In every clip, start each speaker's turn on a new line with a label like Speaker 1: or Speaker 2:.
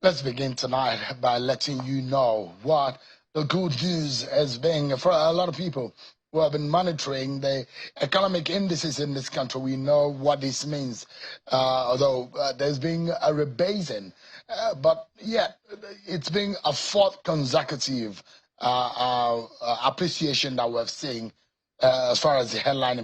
Speaker 1: Let's begin tonight by letting you know what the good news has been for a lot of people who have been monitoring the economic indices in this country. We know what this means, although there's been a rebasing, but yet it's been a fourth consecutive appreciation that we've seen as far as the headline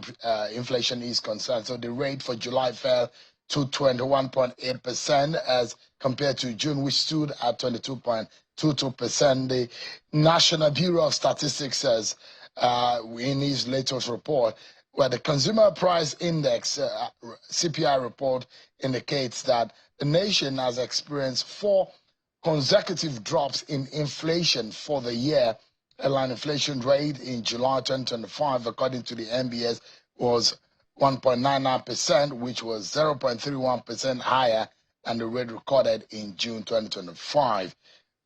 Speaker 1: inflation is concerned. So the rate for July fell to 21.8% as compared to June, which stood at 22.22%. The National Bureau of Statistics says in his latest report, where the Consumer Price Index, CPI report, indicates that the nation has experienced 4 consecutive drops in inflation for the year. Headline inflation rate in July 2025, according to the NBS, was 1.99%, which was 0.31% higher than the rate recorded in June 2025.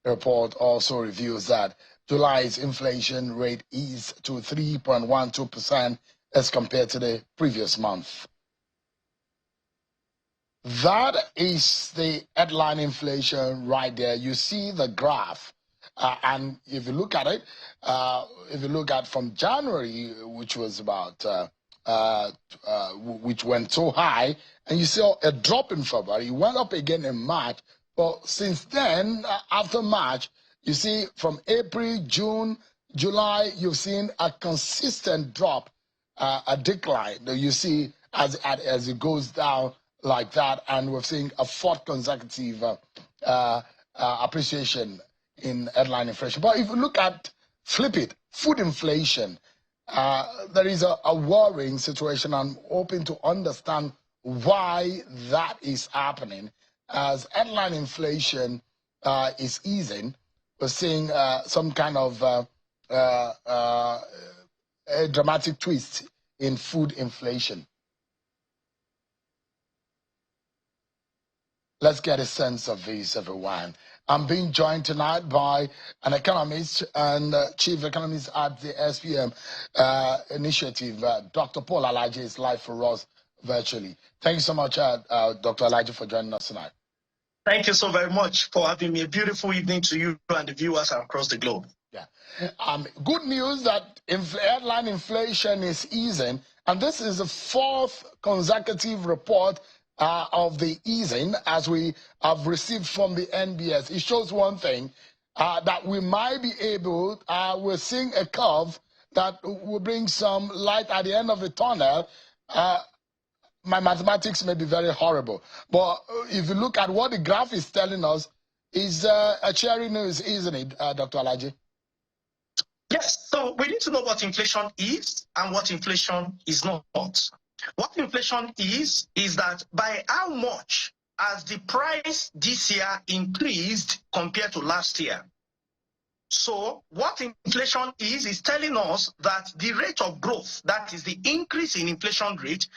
Speaker 1: The report also reveals that July's inflation rate eased to 3.12% as compared to the previous month. That is the headline inflation right there. You see the graph. And if you look at it, if you look at from January, which was about, which went so high, and you saw a drop in February, it went up again in March. But since then, after March, you see from April, June, July, you've seen a consistent drop, a decline that you see as it goes down like that, and we're seeing a fourth consecutive appreciation in headline inflation. But if you look at, flip it, food inflation, there is a worrying situation. I'm hoping to understand why that is happening. As headline inflation is easing, we're seeing some kind of a dramatic twist in food inflation. Let's get a sense of this, everyone. I'm being joined tonight by an economist and chief economist at the SPM initiative. Dr. Paul Alaji is live for us virtually. Thank you so much, Dr. Alaji, for joining us tonight.
Speaker 2: Thank you so very much for having me. A beautiful evening to you and the viewers across the globe.
Speaker 1: Yeah. Good news that headline inflation is easing, and this is the 4th consecutive report of the easing as we have received from the NBS. It shows one thing, that we might be able, we're seeing a curve that will bring some light at the end of the tunnel. My mathematics may be very horrible, but if you look at what the graph is telling us, is a cheery news, isn't it, Dr. Alaji?
Speaker 2: Yes, so we need to know what inflation is and what inflation is not. What inflation is that by how much has the price this year increased compared to last year. So what inflation is telling us that the rate of growth, that is the increase in inflation rate,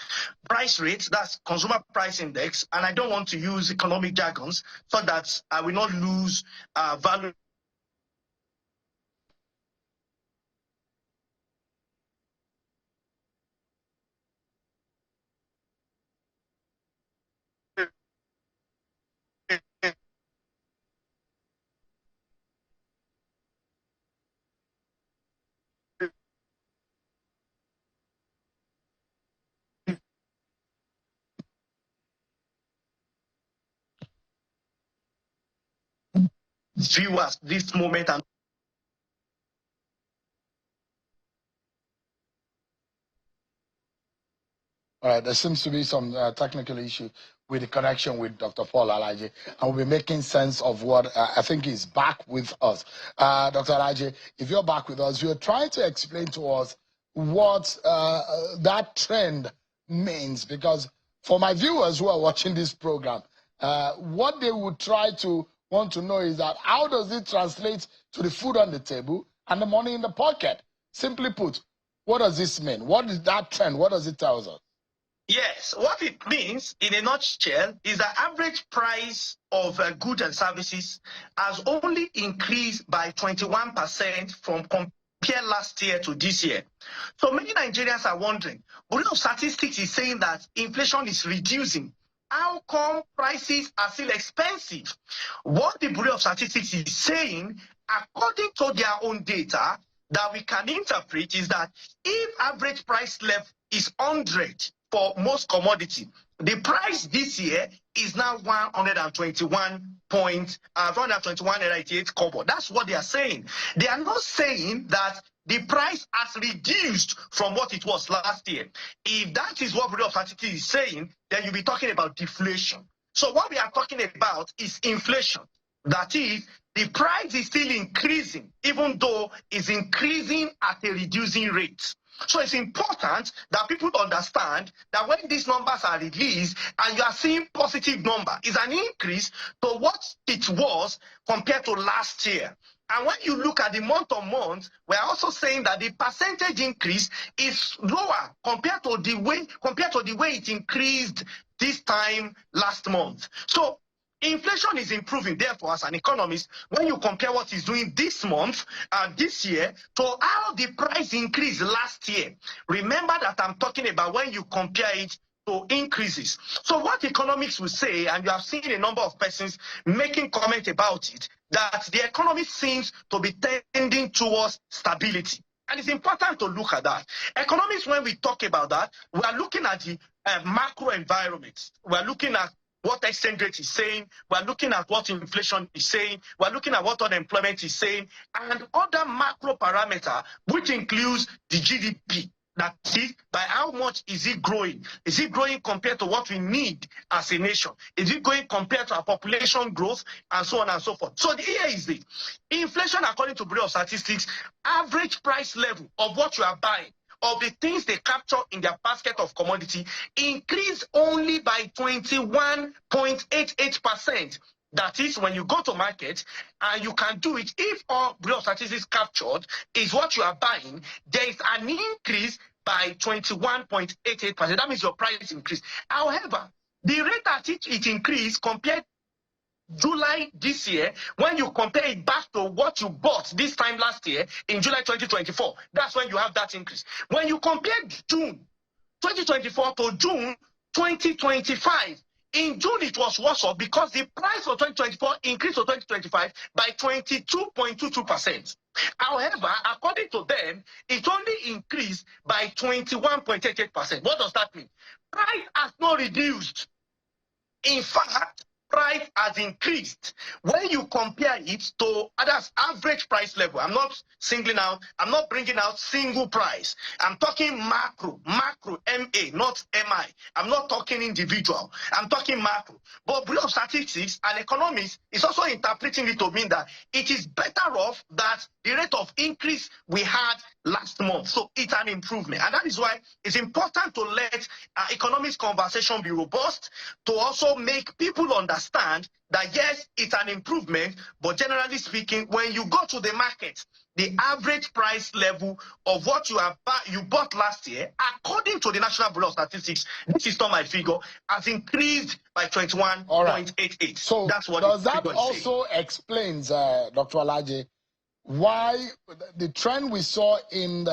Speaker 2: price rate, that's consumer price index, and I don't want to use economic jargons so that I will not lose value. Viewers this moment and
Speaker 1: all right, there seems to be some technical issue with the connection with Dr. Paul Alaji, and we'll be making sense of what I think is back with us. Dr. Alaji, if you're back with us, you're trying to explain to us what that trend means, because for my viewers who are watching this program, what they would try to want to know is that how does it translate to the food on the table and the money in the pocket? Simply put, what does this mean? What is that trend? What does it tell us?
Speaker 2: Yes, what it means in a nutshell is the average price of goods and services has only increased by 21% from compare last year to this year. So many Nigerians are wondering, Bureau of Statistics is saying that inflation is reducing. how come prices are still expensive? What the Bureau of Statistics is saying, according to their own data, that we can interpret is that if average price level is 100 for most commodity, the price this year is now 121.488 kobo. That's what they are saying. They are not saying that the price has reduced from what it was last year. If that is what Bureau of Statistics is saying, then you'll be talking about deflation. So what we are talking about is inflation. That is, the price is still increasing, even though it's increasing at a reducing rate. So it's important that people understand that when these numbers are released and you are seeing positive number, is an increase to what it was compared to last year. And when you look at the month-on-month, we're also saying that the percentage increase is lower compared to the way it increased this time last month. So inflation is improving. Therefore, as an economist, when you compare what is doing this month and this year to how the price increased last year, remember that I'm talking about when you compare it to increases. So what economics will say, and you have seen a number of persons making comment about it, that the economy seems to be tending towards stability. And it's important to look at that. Economics, when we talk about that, we are looking at the macro environment. We are looking at what exchange rate is saying, we're looking at what inflation is saying, we're looking at what unemployment is saying, and other macro parameter, which includes the GDP. That is, by how much is it growing? Is it growing compared to what we need as a nation? Is it growing compared to our population growth, and so on and so forth? So here is the inflation, according to Bureau of Statistics, average price level of what you are buying, of the things they capture in their basket of commodity, increased only by 21.88%. That is, when you go to market, and you can do it, if all Bureau of Statistics captured is what you are buying, there is an increase by 21.88%. That means your price increase. However, the rate at which it increased compared July this year, when you compare it back to what you bought this time last year in July 2024, that's when you have that increase. When you compare June 2024 to June 2025, in June it was worse off because the price for 2024 increased to 2025 by 22.22%. However, according to them, it only increased by 21.88%. What does that mean? Price has not reduced. In fact, price has increased when you compare it to others' average price level. I'm not singling out, I'm not bringing out single price. I'm talking macro, MA, not MI. I'm not talking individual. I'm talking macro. But Bureau of Statistics and economists is also interpreting it to mean that it is better off that the rate of increase we had last month. So it's an improvement. And that is why it's important to let economics conversation be robust, to also make people understand that yes, it's an improvement, but generally speaking, when you go to the market, the average price level of what you bought last year, according to the National Bureau of Statistics, this is not my figure, has increased by 21.88.
Speaker 1: So
Speaker 2: that's what
Speaker 1: does that also explains, Dr. Alaji, why the trend we saw in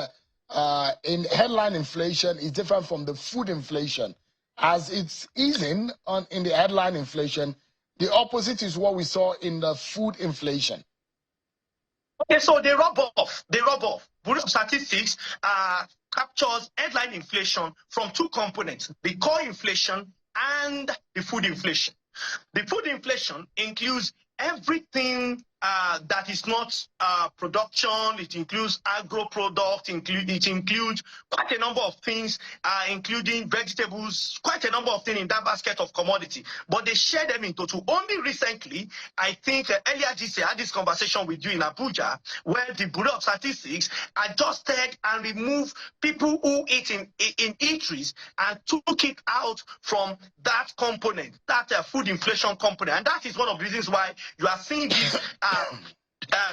Speaker 1: headline inflation is different from the food inflation? As it's easing in the headline inflation, the opposite is what we saw in the food inflation.
Speaker 2: Okay, so they rub off. Bureau of Statistics captures headline inflation from two components: the core inflation and the food inflation. The food inflation includes everything that is not production. It includes agro product. It includes quite a number of things, including vegetables, quite a number of things in that basket of commodity. But they share them into two. Only recently, I think earlier this year, I had this conversation with you in Abuja, where the Bureau of Statistics adjusted and removed people who eat in eateries and took it out from that component, that food inflation component. And that is one of the reasons why you are seeing this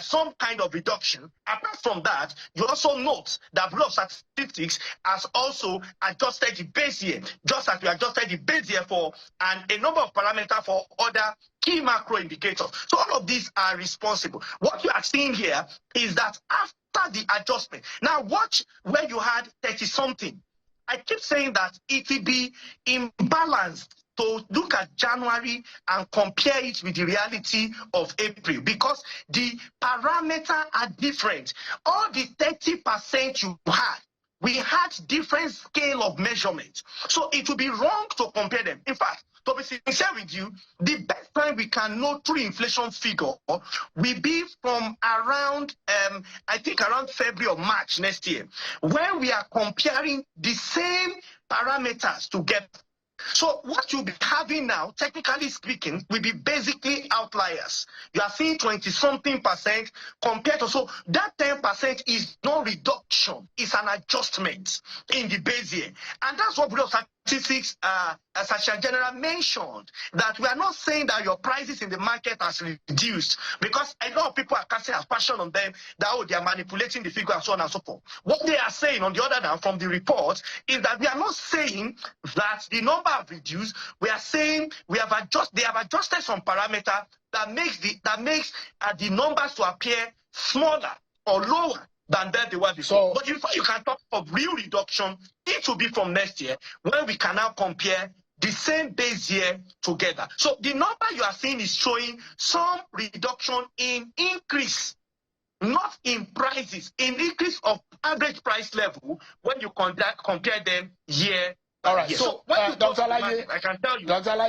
Speaker 2: some kind of reduction. Apart from that, you also note that Bureau of Statistics has also adjusted the base year, just as we adjusted the base year for a number of parameters for other key macro indicators. So all of these are responsible. What you are seeing here is that after the adjustment, now watch where you had 30-something. I keep saying that it will be imbalanced to look at January and compare it with the reality of April, because the parameters are different. All the 30% you had, we had different scale of measurement. So it would be wrong to compare them. In fact, to be sincere with you, the best time we can know through inflation figure will be from around, I think around February or March next year, when we are comparing the same parameters together. So what you'll be having now, technically speaking, will be basically outliers. You are seeing 20-something% compared to, so that 10% is no reduction, it's an adjustment in the base year. And that's what Bureau of Statistics, Sasha General mentioned, that we are not saying that your prices in the market has reduced, because a lot of people are casting aspersion on them that, oh, they are manipulating the figure and so on and so forth. What they are saying, on the other hand, from the report, is that we are not saying that the number have reduced. We are saying they have adjusted some parameter that makes the numbers to appear smaller or lower than that they were before. But before you can talk of real reduction, it will be from next year, when we can now compare the same base year together. So the number you are seeing is showing some reduction in increase, not in prices, in increase of average price level when you compare them year.
Speaker 1: All right.
Speaker 2: year.
Speaker 1: So
Speaker 2: when you
Speaker 1: Dr.
Speaker 2: go to the
Speaker 1: Alaji,
Speaker 2: market, I can tell you,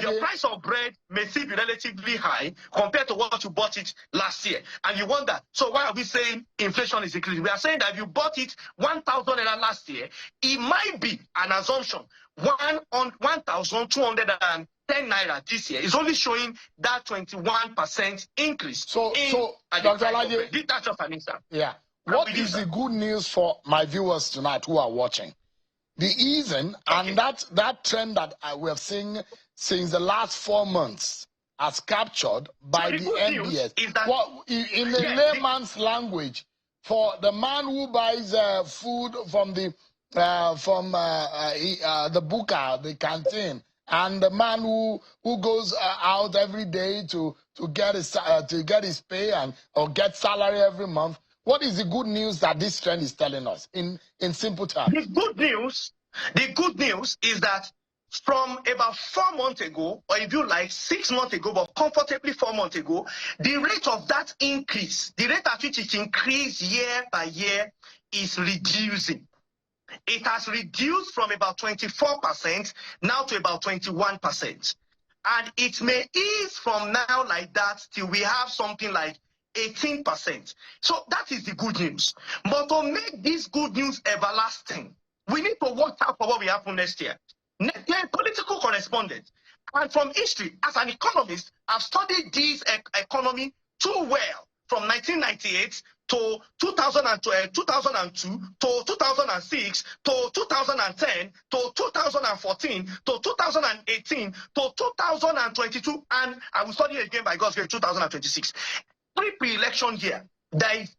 Speaker 2: your price of bread may still be relatively high compared to what you bought it last year. And you wonder, so why are we saying inflation is increasing? We are saying that if you bought it 1,000 naira last year, it might be an assumption 1,210 naira this year is only showing that 21% increase.
Speaker 1: So Dr. Alaji,
Speaker 2: that's just an instance.
Speaker 1: Yeah. What is the good news for my viewers tonight who are watching? The easing and that trend that we have seen since the last 4 months, as captured by the NBS. In the layman's language, for the man who buys food from the buka, the canteen, and the man who goes out every day to get his pay or get salary every month. What is the good news that this trend is telling us in simple terms?
Speaker 2: The good news is that from about 4 months ago, or if you like 6 months ago, but comfortably 4 months ago, the rate of that increase, the rate at which it increased year by year, is reducing. It has reduced from about 24% now to about 21%. And it may ease from now like that till we have something like 18%. So that is the good news. But to make this good news everlasting, we need to watch out for what will happen next year. Next year, political correspondent. And from history, as an economist, I've studied this economy too well from 1998 to 2002 to 2006 to 2010 to 2014 to 2018 to 2022, and I will study it again by God's grace 2026. Pre-election year, there is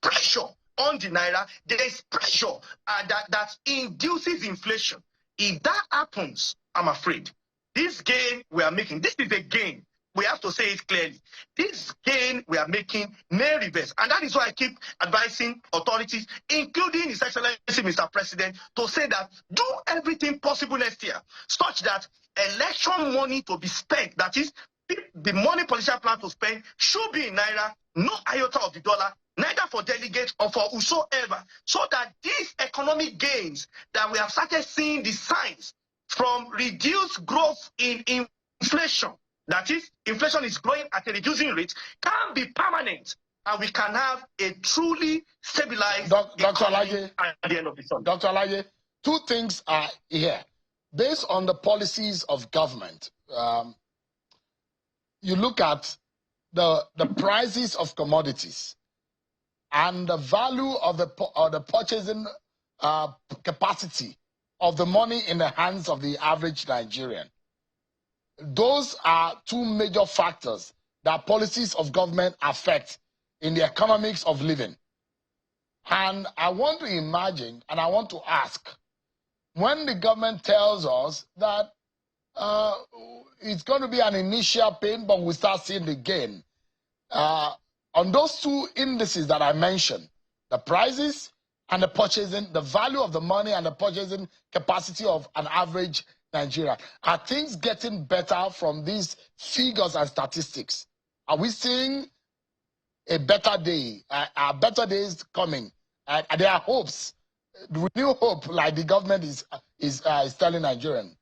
Speaker 2: pressure on the naira. There is pressure that induces inflation. If that happens, I'm afraid this gain we are making, this is a gain. We have to say it clearly. This gain we are making may reverse. And that is why I keep advising authorities, including His Excellency Mr. President, to say that do everything possible next year, such that election money to be spent, that is, the money politicians plan to spend, should be in naira, no iota of the dollar, neither for delegates or for whosoever, so that these economic gains that we have started seeing the signs from reduced growth in inflation, that is, inflation is growing at a reducing rate, can be permanent, and we can have a truly stabilized economy at the end of the summer.
Speaker 1: Dr. Alaji, two things are here. Based on the policies of government, you look at the prices of commodities and the value of the purchasing capacity of the money in the hands of the average Nigerian. Those are two major factors that policies of government affect in the economics of living. And I want to imagine, and I want to ask, when the government tells us that it's going to be an initial pain, but we start seeing the gain, on those two indices that I mentioned, the prices and the purchasing, the value of the money and the purchasing capacity of an average Nigeria. Are things getting better from these figures and statistics? Are we seeing a better day? Are better days coming? There are hopes, real hope, like the government is telling Nigerians.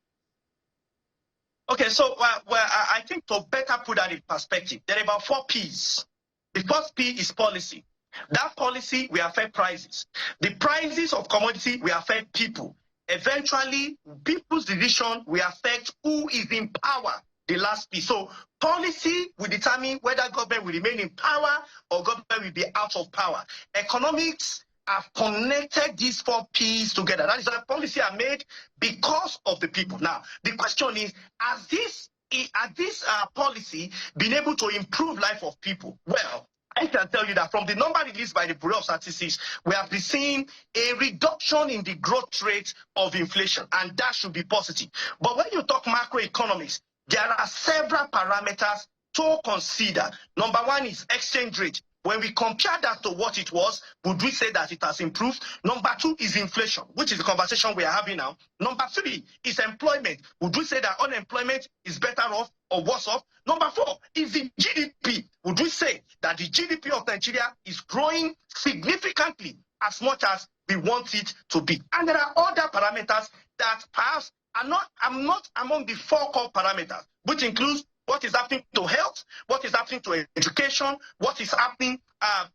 Speaker 2: Okay, so I think to better put that in perspective, there are about 4 P's. The first P is policy. That policy will affect prices. The prices of commodity will affect people. Eventually, people's decision will affect who is in power. The last P. So policy will determine whether government will remain in power or government will be out of power. Economics have connected these 4 P's together. That is why policy are made because of the people. Now, the question is, has this policy been able to improve life of people? Well, I can tell you that from the number released by the Bureau of Statistics, we have been seeing a reduction in the growth rate of inflation, and that should be positive. But when you talk macroeconomics, there are several parameters to consider. Number one is exchange rate. When we compare that to what it was, would we say that it has improved? Number 2 is inflation, which is the conversation we are having now. Number 3 is employment. Would we say that unemployment is better off or worse off? Number 4 is the GDP. Would we say that the GDP of Nigeria is growing significantly as much as we want it to be? And there are other parameters that perhaps are not among the 4 core parameters, which includes what is happening to health, what is happening to education, what is happening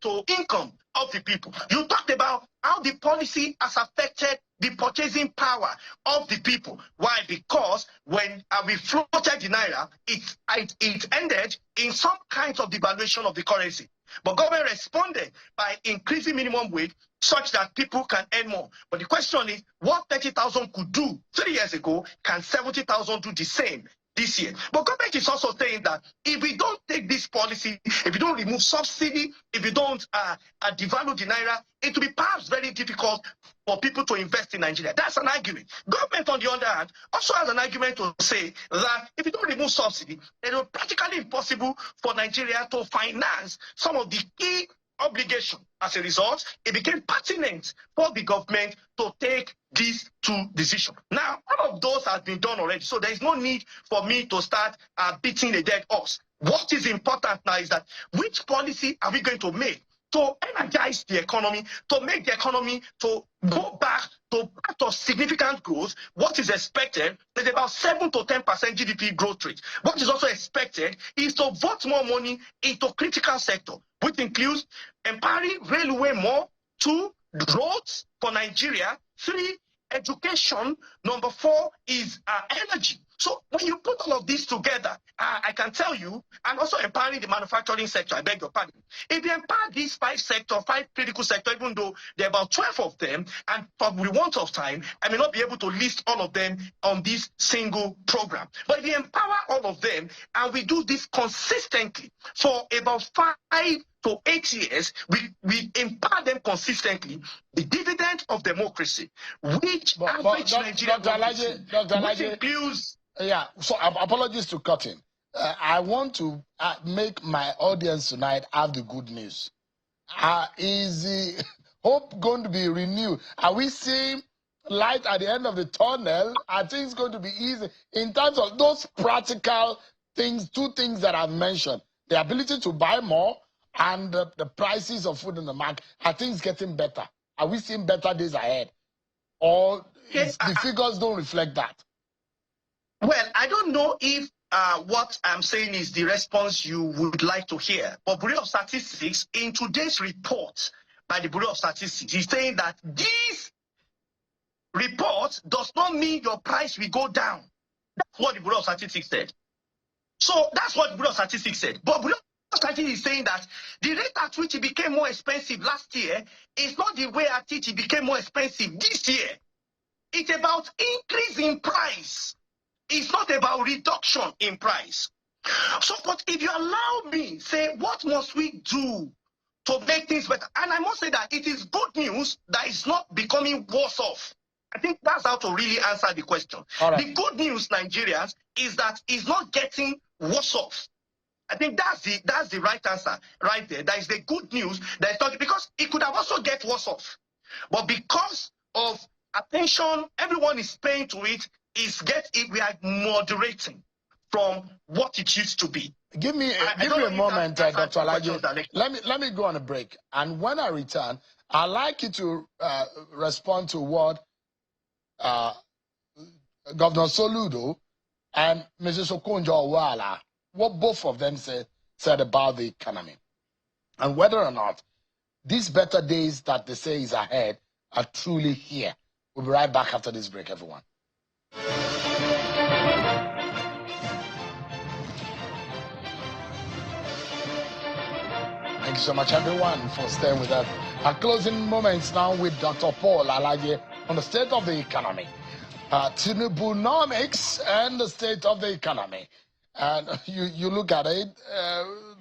Speaker 2: to income of the people. You talked about how the policy has affected the purchasing power of the people. Why? Because when we floated the naira, it ended in some kinds of devaluation of the currency. But government responded by increasing minimum wage such that people can earn more. But the question is, what 30,000 could do 3 years ago, can 70,000 do the same this year? But government is also saying that if we don't take this policy, if we don't remove subsidy, if we don't devalue the naira, it will be perhaps very difficult for people to invest in Nigeria. That's an argument. Government, on the other hand, also has an argument to say that if you don't remove subsidy, it will be practically impossible for Nigeria to finance some of the key obligation. As a result, it became pertinent for the government to take these 2 decisions. Now, all of those has been done already, so there is no need for me to start beating a dead horse. What is important now is that which policy are we going to make to energize the economy, to make the economy to go back to significant growth? What is expected is about 7 to 10% GDP growth rate. What is also expected is to vote more money into critical sector, which includes empowering railway more, 2, roads for Nigeria, 3, education, number 4 is energy. So when you put all of this together, I can tell you, and also empowering the manufacturing sector, I beg your pardon. If you empower these 5 sectors, 5 critical sectors, even though there are about 12 of them, and for the want of time, I may not be able to list all of them on this single program. But if you empower all of them, and we do this consistently for about 5 to 8 years, we empower them consistently, the dividend of democracy, which average Nigerian which includes...
Speaker 1: Yeah, so apologies to cutting. I want to make my audience tonight have the good news. Is the hope going to be renewed? Are we seeing light at the end of the tunnel? Are things going to be easy in terms of those practical things, 2 things that I've mentioned? The ability to buy more and the prices of food in the market. Are things getting better? Are we seeing better days ahead? Or the figures don't reflect that?
Speaker 2: Well, I don't know if what I'm saying is the response you would like to hear. But Bureau of Statistics, in today's report by the Bureau of Statistics, is saying that this report does not mean your price will go down. That's what the Bureau of Statistics said. So that's what the Bureau of Statistics said. But Bureau of Statistics is saying that the rate at which it became more expensive last year is not the way at which it became more expensive this year. It's about increase in price. It's not about reduction in price. So, but if you allow me, say, what must we do to make things better? And I must say that it is good news that it's not becoming worse off. I think that's how to really answer the question. Right. The good news, Nigerians, is that it's not getting worse off. I think that's the right answer right there. That is the good news. That is not, because it could have also get worse off. But because of attention everyone is paying to it, we are moderating from what it used to be.
Speaker 1: Give me a moment, Dr. Alaji. Let me go on a break. And when I return, I'd like you to respond to what Governor Soludo and Mrs. Okonjo-Iweala, what both of them said about the economy. And whether or not these better days that they say is ahead are truly here. We'll be right back after this break, everyone. Thank you so much, everyone, for staying with us. Our closing moments now with Dr. Paul Alaji on the state of the economy. Tinubunomics and the state of the economy. And you look at it,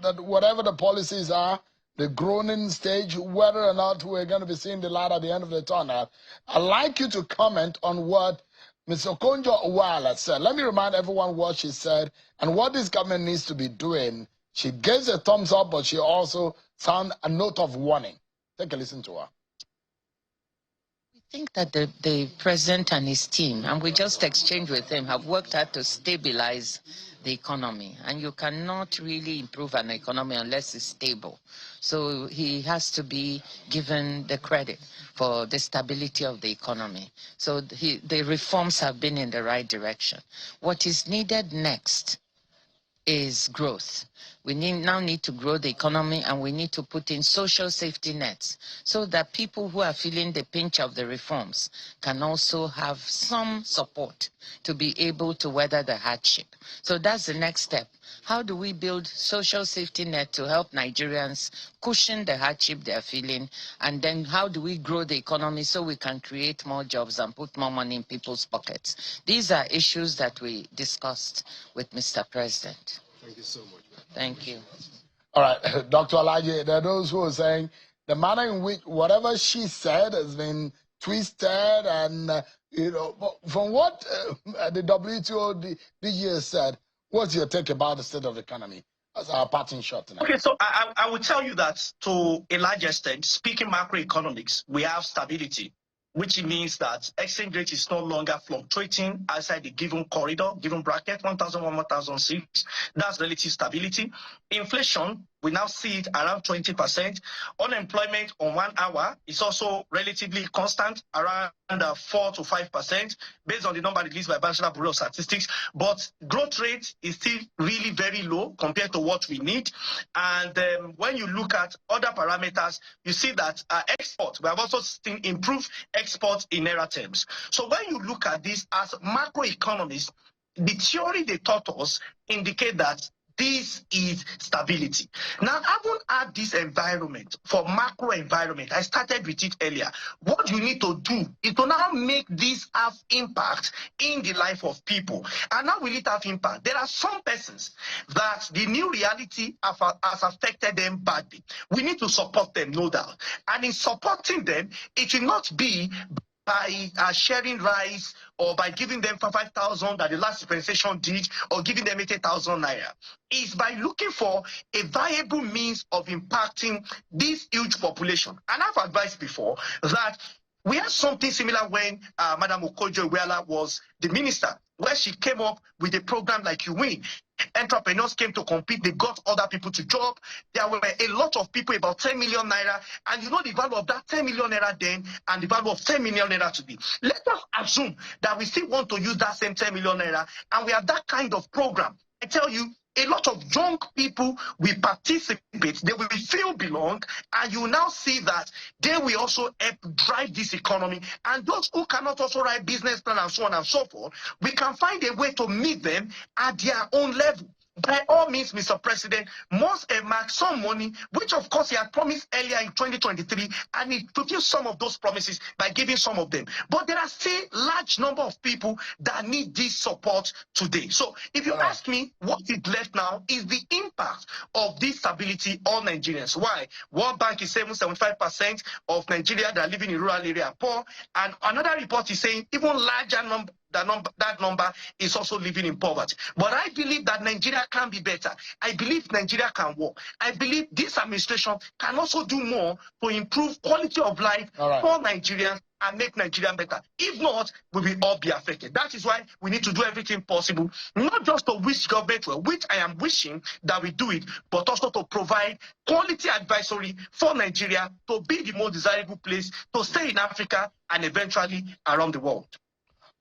Speaker 1: that whatever the policies are, the groaning stage, whether or not we're going to be seeing the light at the end of the tunnel, I'd like you to comment on what Ms. Okonjo-Iweala said. Let me remind everyone what she said and what this government needs to be doing. She gives a thumbs up, but she also sounded a note of warning. Take a listen to her.
Speaker 3: I think that the president and his team, and we just exchanged with him, have worked hard to stabilize the economy. And you cannot really improve an economy unless it's stable. So he has to be given the credit for the stability of the economy. So the reforms have been in the right direction. What is needed next is growth. We now need to grow the economy, and we need to put in social safety nets so that people who are feeling the pinch of the reforms can also have some support to be able to weather the hardship. So that's the next step. How do we build social safety net to help Nigerians cushion the hardship they're feeling? And then how do we grow the economy so we can create more jobs and put more money in people's pockets? These are issues that we discussed with Mr. President.
Speaker 4: Thank you so much.
Speaker 3: Thank you.
Speaker 1: All right, Dr. Alaji, there are those who are saying the manner in which whatever she said has been twisted and, from what the WTO DG said, what's your take about the state of the economy as our parting shot tonight?
Speaker 2: Okay, so I will tell you that to a large extent, speaking macroeconomics, we have stability, which means that exchange rate is no longer fluctuating outside the given corridor, given bracket, 1,001, 1,006. That's relative stability. Inflation, we now see it around 20%. Unemployment on 1 hour is also relatively constant, around 4 to 5%, based on the number released by National Bureau of Statistics. But growth rate is still really very low compared to what we need. And when you look at other parameters, you see that export, we have also seen improved export in naira terms. So when you look at this as macroeconomists, the theory they taught us indicate that this is stability. Now, having had this environment for macro environment, I started with it earlier. What you need to do is to now make this have impact in the life of people. And how will it have impact? There are some persons that the new reality has affected them badly. We need to support them, no doubt. And in supporting them, it will not be by sharing rice or by giving them 5,000 that the last dispensation did, or giving them 80,000 naira. It's by looking for a viable means of impacting this huge population. And I've advised before that we had something similar when Madam Okonjo-Iweala was the minister, where she came up with a program like You Win. Entrepreneurs came to compete, they got other people to job. There were a lot of people, about 10 million naira, and you know the value of that 10 million naira then and the value of 10 million naira today. Let us assume that we still want to use that same 10 million naira, and we have that kind of program. I tell you, a lot of young people will participate, they will feel belong, and you now see that they will also help drive this economy. And those who cannot also write business plan and so on and so forth, we can find a way to meet them at their own level. By all means, Mr. President must earmark some money, which of course he had promised earlier in 2023, and he fulfilled some of those promises by giving some of them. But there are still large number of people that need this support today. So if you ask me, what is left now is the impact of this stability on Nigerians. Why? World Bank is saying 75% of Nigeria that are living in rural area are poor, and another report is saying even larger number that number is also living in poverty. But I believe that Nigeria can be better. I believe Nigeria can work. I believe this administration can also do more to improve quality of life for Nigerians and make Nigeria better. If not, we will all be affected. That is why we need to do everything possible, not just to wish government well, which I am wishing that we do it, but also to provide quality advisory for Nigeria to be the most desirable place to stay in Africa and eventually around the world.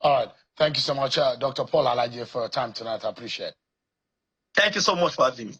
Speaker 1: All right. Thank you so much, Dr. Paul Alaji, for your time tonight. I appreciate it.
Speaker 2: Thank you so much for having me.